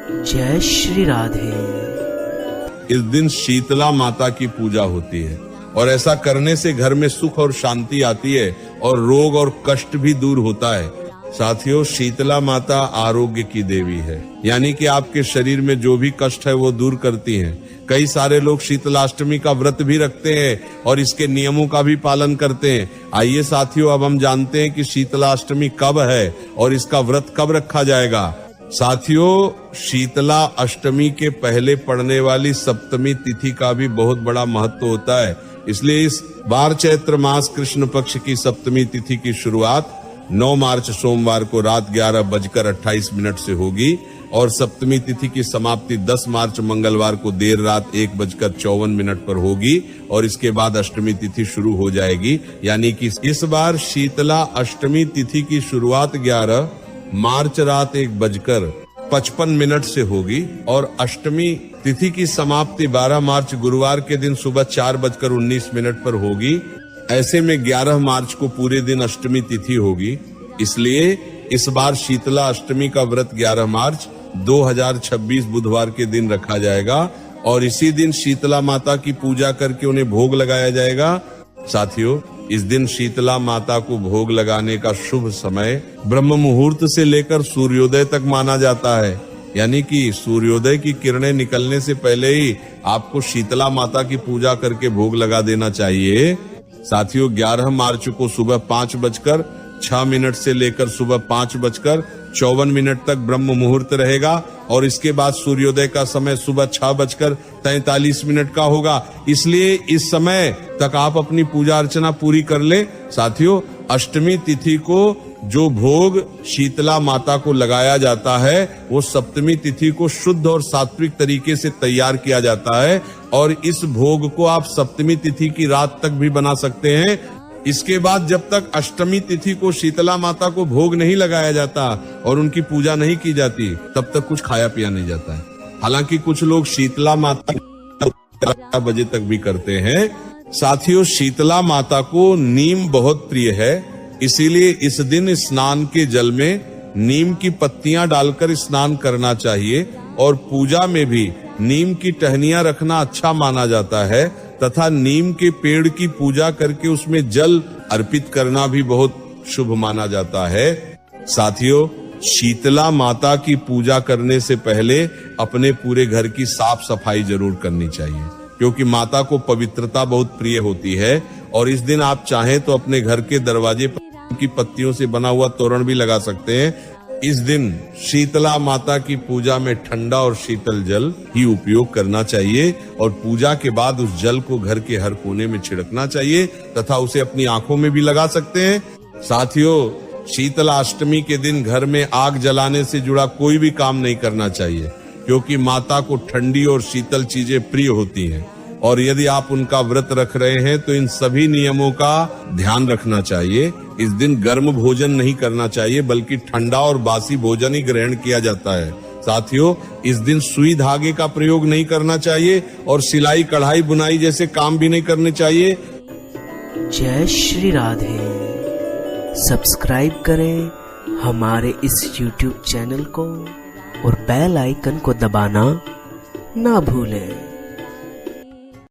जय श्री राधे। इस दिन शीतला माता की पूजा होती है और ऐसा करने से घर में सुख और शांति आती है और रोग और कष्ट भी दूर होता है। साथियों, शीतला माता आरोग्य की देवी है, यानी कि आपके शरीर में जो भी कष्ट है वो दूर करती हैं। कई सारे लोग शीतलाष्टमी का व्रत भी रखते हैं और इसके नियमों का भी पालन करते हैं। आइए साथियों, अब हम जानते हैं कि शीतलाष्टमी कब है और इसका व्रत कब रखा जाएगा। साथियों, शीतला अष्टमी के पहले पड़ने वाली सप्तमी तिथि का भी बहुत बड़ा महत्व होता है। इसलिए इस बार चैत्र मास कृष्ण पक्ष की सप्तमी तिथि की शुरुआत 9 मार्च सोमवार को रात 11:28 से होगी और सप्तमी तिथि की समाप्ति 10 मार्च मंगलवार को देर रात 1:54 पर होगी और इसके बाद अष्टमी तिथि शुरू हो जाएगी। यानी कि इस बार शीतला अष्टमी तिथि की शुरुआत 11 मार्च रात 1:55 से होगी और अष्टमी तिथि की समाप्ति 12 मार्च गुरुवार के दिन सुबह 4:19 पर होगी। ऐसे में 11 मार्च को पूरे दिन अष्टमी तिथि होगी। इसलिए इस बार शीतला अष्टमी का व्रत 11 मार्च 2026 बुधवार के दिन रखा जाएगा और इसी दिन शीतला माता की पूजा करके उन्हें भोग लगाया जाएगा। साथियों, इस दिन शीतला माता को भोग लगाने का शुभ समय ब्रह्म मुहूर्त से लेकर सूर्योदय तक माना जाता है। यानी कि सूर्योदय की किरणें निकलने से पहले ही आपको शीतला माता की पूजा करके भोग लगा देना चाहिए। साथियों, 11 मार्च को सुबह 5:06 से लेकर सुबह 5:54 तक ब्रह्म मुहूर्त रहेगा और इसके बाद सूर्योदय का समय सुबह 6:43 का होगा। इसलिए इस समय तक आप अपनी पूजा अर्चना पूरी कर ले। साथियों, अष्टमी तिथि को जो भोग शीतला माता को लगाया जाता है वो सप्तमी तिथि को शुद्ध और सात्विक तरीके से तैयार किया जाता है और इस भोग को आप सप्तमी तिथि की रात तक भी बना सकते हैं। इसके बाद जब तक अष्टमी तिथि को शीतला माता को भोग नहीं लगाया जाता और उनकी पूजा नहीं की जाती तब तक कुछ खाया पिया नहीं जाता है। हालांकि कुछ लोग शीतला माता 11 बजे तक भी करते हैं। साथियों, शीतला माता को नीम बहुत प्रिय है, इसीलिए इस दिन स्नान के जल में नीम की पत्तियां डालकर स्नान करना चाहिए और पूजा में भी नीम की टहनियां रखना अच्छा माना जाता है तथा नीम के पेड़ की पूजा करके उसमें जल अर्पित करना भी बहुत शुभ माना जाता है। साथियों, शीतला माता की पूजा करने से पहले अपने पूरे घर की साफ सफाई जरूर करनी चाहिए, क्योंकि माता को पवित्रता बहुत प्रिय होती है और इस दिन आप चाहें तो अपने घर के दरवाजे पर की पत्तियों से बना हुआ तोरण भी लगा सकते हैं। इस दिन शीतला माता की पूजा में ठंडा और शीतल जल ही उपयोग करना चाहिए और पूजा के बाद उस जल को घर के हर कोने में छिड़कना चाहिए तथा उसे अपनी आंखों में भी लगा सकते हैं। साथियों, शीतला अष्टमी के दिन घर में आग जलाने से जुड़ा कोई भी काम नहीं करना चाहिए, क्योंकि माता को ठंडी और शीतल चीजें प्रिय होती हैं और यदि आप उनका व्रत रख रहे हैं तो इन सभी नियमों का ध्यान रखना चाहिए। इस दिन गर्म भोजन नहीं करना चाहिए, बल्कि ठंडा और बासी भोजन ही ग्रहण किया जाता है। साथियों, इस दिन सुई धागे का प्रयोग नहीं करना चाहिए और सिलाई कढ़ाई बुनाई जैसे काम भी नहीं करने चाहिए। जय श्री राधे। सब्सक्राइब करें हमारे इस YouTube चैनल को और बेल आइकन को दबाना ना भूलें।